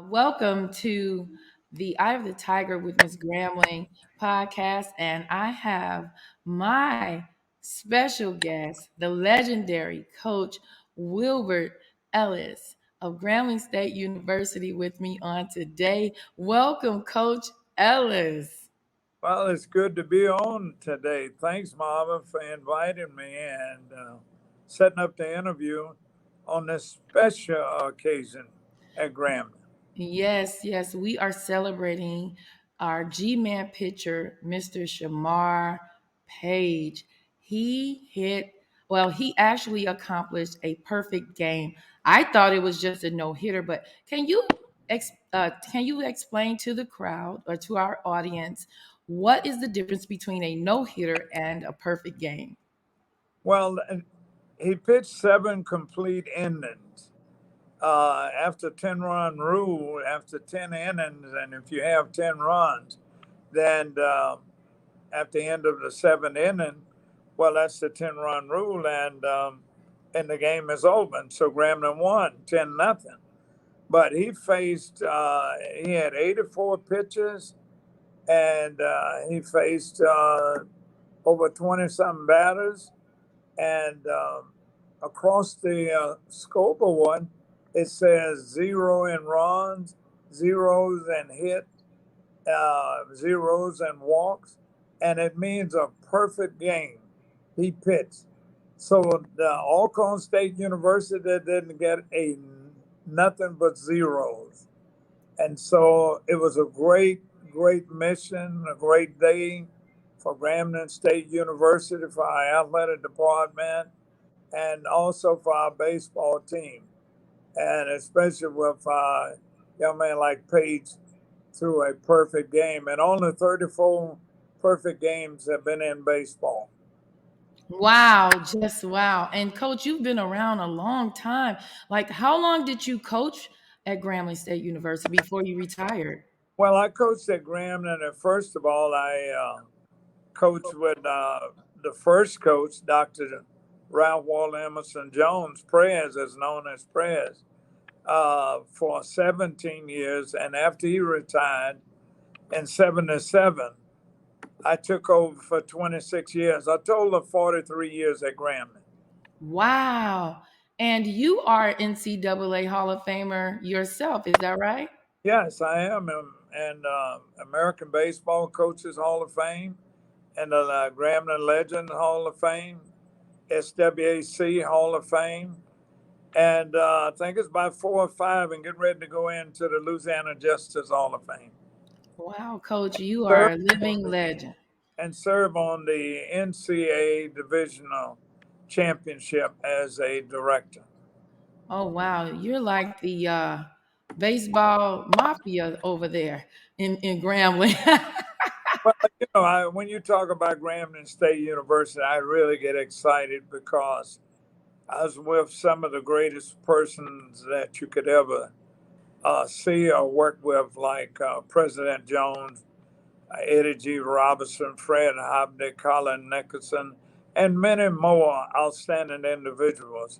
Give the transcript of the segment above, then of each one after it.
Welcome to the Eye of the Tiger with Miss Grambling podcast. And I have my special guest, the legendary coach Wilbert Ellis of Grambling State University, with me on today. Welcome, Coach Ellis. Well, it's good to be on today. Thanks, Marvin, for inviting me and setting up the interview on this special occasion at Grambling. Yes, we are celebrating our G-Man pitcher, Mr. Shemar Page. He actually accomplished a perfect game. I thought it was just a no-hitter, but can you explain to the crowd or to our audience what is the difference between a no-hitter and a perfect game? Well, he pitched 7 complete innings. After 10-run rule, after 10 innings, and if you have 10 runs, then at the end of the seventh inning, well, that's the 10-run rule, and the game is over. And so Grambling won 10-0. But he had 84 pitches, and he faced over 20 something batters. And across the scoreboard, it says 0 in runs, zeros in hit, zeros and walks, and it means a perfect game he pitched. So the Alcorn State University didn't get a nothing but zeros. And so it was a great mission, a great day for Grambling State University, for our athletic department, and also for our baseball team. And especially with a young man like Page through a perfect game. And only 34 perfect games have been in baseball. Wow, just wow. And coach, you've been around a long time. Like, how long did you coach at Grambling State University before you retired? Well, I coached at Grambling, and first of all, I coached with the first coach, Dr. Ralph Walter Emerson Jones, Prez, is known as Prez, for 17 years. And after he retired in 77, I took over for 26 years. I told her 43 years at Grambling. Wow. And you are NCAA Hall of Famer yourself, is that right? Yes, I am. And American Baseball Coaches Hall of Fame, and the Grambling Legend Hall of Fame, SWAC Hall of Fame, and I think it's about 4 or 5, and get ready to go into the Louisiana Justice Hall of Fame. Wow, coach, you are Serve a living legend. and serve on the NCAA Divisional Championship as a director. Oh, wow. You're like the baseball mafia over there in Grambling. Well, when you talk about Grambling State University, I really get excited because I was with some of the greatest persons that you could ever see or work with, like President Jones, Eddie G. Robinson, Fred Hobday, Colin Nicholson, and many more outstanding individuals.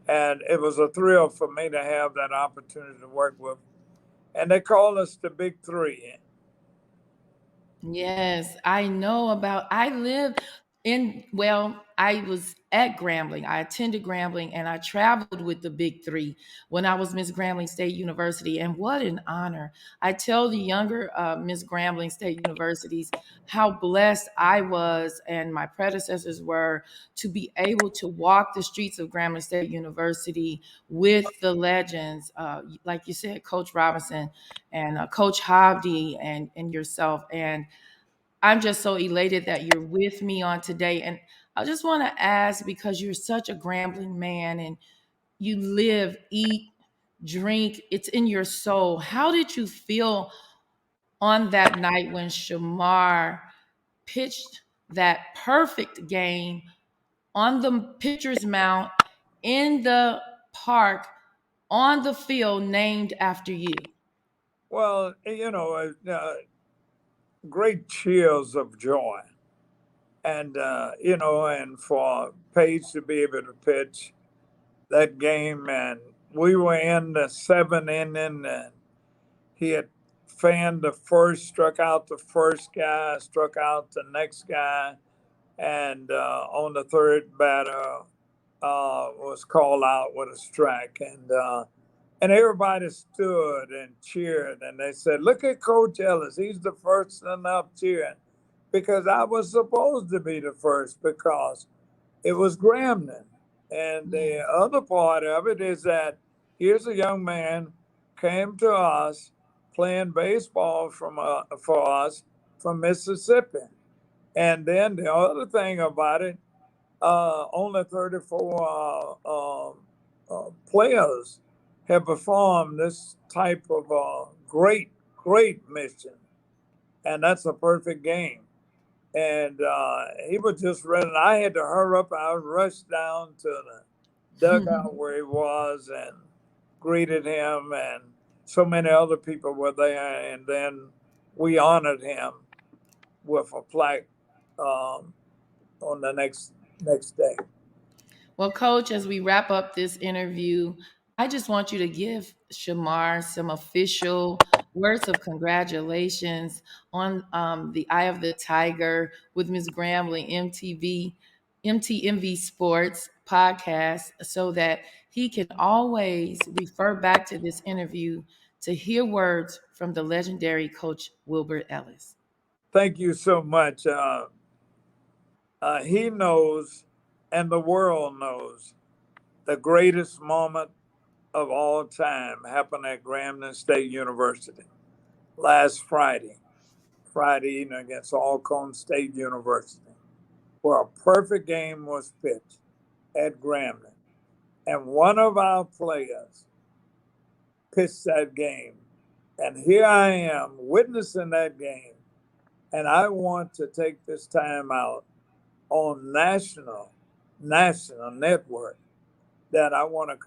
And it was a thrill for me to have that opportunity to work with. And they call us the Big Three. Yes, I know about. I was at Grambling. I attended Grambling and I traveled with the Big Three when I was Miss Grambling State University. And what an honor. I tell the younger Miss Grambling State Universities how blessed I was and my predecessors were to be able to walk the streets of Grambling State University with the legends, like you said, Coach Robinson and Coach Hobdy and yourself. And I'm just so elated that you're with me on today. And I just want to ask, because you're such a Grambling man and you live, eat, drink, it's in your soul. How did you feel on that night when Shemar pitched that perfect game on the pitcher's mound in the park on the field named after you? Well, great cheers of joy. And, and for Page to be able to pitch that game, and we were in the seventh inning, and he had fanned the first, struck out the first guy, struck out the next guy, and on the third batter was called out with a strike, and everybody stood and cheered, and they said, "Look at Coach Ellis; he's the first and up cheering," because I was supposed to be the first because it was Grambling. And the Yes. other part of it is that here's a young man came to us playing baseball for us from Mississippi. And then the other thing about it, only 34 players have performed this type of great mission. And that's a perfect game. And he was just running. I had to hurry up. I rushed down to the dugout where he was and greeted him, and so many other people were there. And then we honored him with a plaque on the next day. Well, Coach, as we wrap up this interview, I just want you to give Shemar some official words of congratulations on the Eye of the Tiger with Ms. Grambling MTMV Sports podcast, so that he can always refer back to this interview to hear words from the legendary Coach Wilbert Ellis. Thank you so much. He knows, and the world knows, the greatest moment of all time happened at Grambling State University last Friday evening against Alcorn State University, where a perfect game was pitched at Grambling. And one of our players pitched that game. And here I am witnessing that game. And I want to take this time out on national network that I want to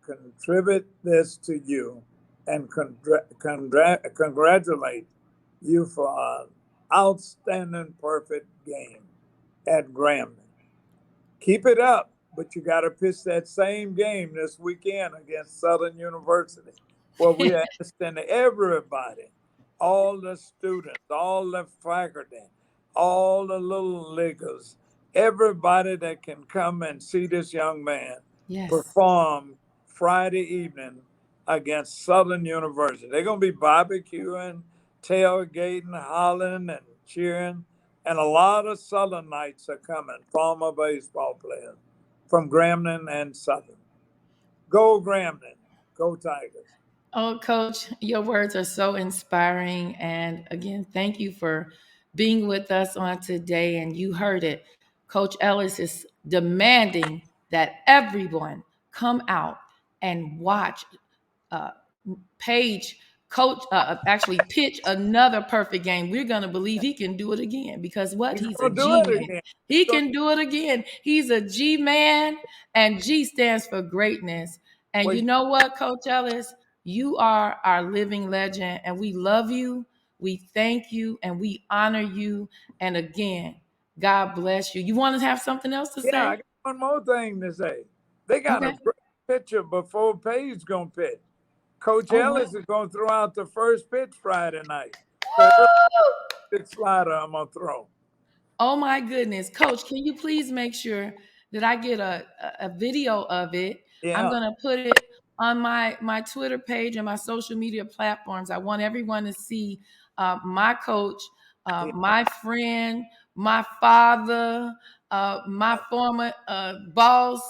contribute this to you and congratulate you for an outstanding perfect game at Grambling. Keep it up, but you got to pitch that same game this weekend against Southern University, where we are asking everybody, all the students, all the faculty, all the little leaguers, everybody that can come and see this young man Yes. perform Friday evening against Southern University. They're going to be barbecuing, tailgating, hollering, and cheering. And a lot of Southern Knights are coming, former baseball players from Grambling and Southern. Go Grambling. Go Tigers. Oh, Coach, your words are so inspiring. And again, thank you for being with us on today. And you heard it. Coach Ellis is demanding that everyone come out and watch uh, Page actually pitch another perfect game. We're gonna believe he can do it again because what? He's He's a going to do G it man. again. He can do it again. He's a G man, and G stands for greatness. And you Wait, know what, Coach Ellis? You are our living legend, and we love you. We thank you, and we honor you. And again, God bless you. You want to have something else to yeah, I say? got one more thing to say. They got a Okay. great pitcher before Page going to pitch. Coach Oh, what? Ellis is going to throw out the first pitch Friday night. So every Woo! big slider I'm going to throw. Oh my goodness. Coach, can you please make sure that I get a video of it? I'm Yeah. going to put it on my Twitter page and my social media platforms. I want everyone to see my coach, Yeah. my friend, my father, my former boss,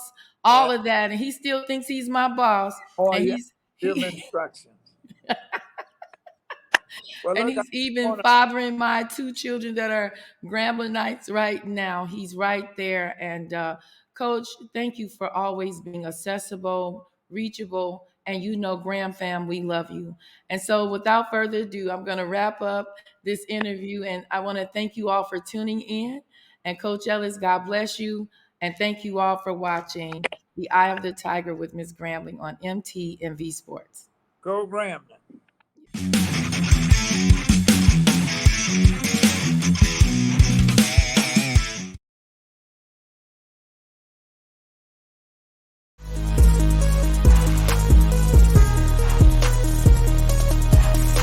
Yeah. all of that. And he still thinks he's my boss. Oh, And yeah. he's Give he instructions. Well, And look, I he's even want to fathering my two children that are Gramblinites right now. He's right there. And Coach, thank you for always being accessible, reachable, and you know, Graham fam, we love you. And so, without further ado, I'm going to wrap up this interview, and I want to thank you all for tuning in. And Coach Ellis, God bless you, and thank you all for watching The Eye of the Tiger with Miss Grambling on MTMV Sports. go Grambling.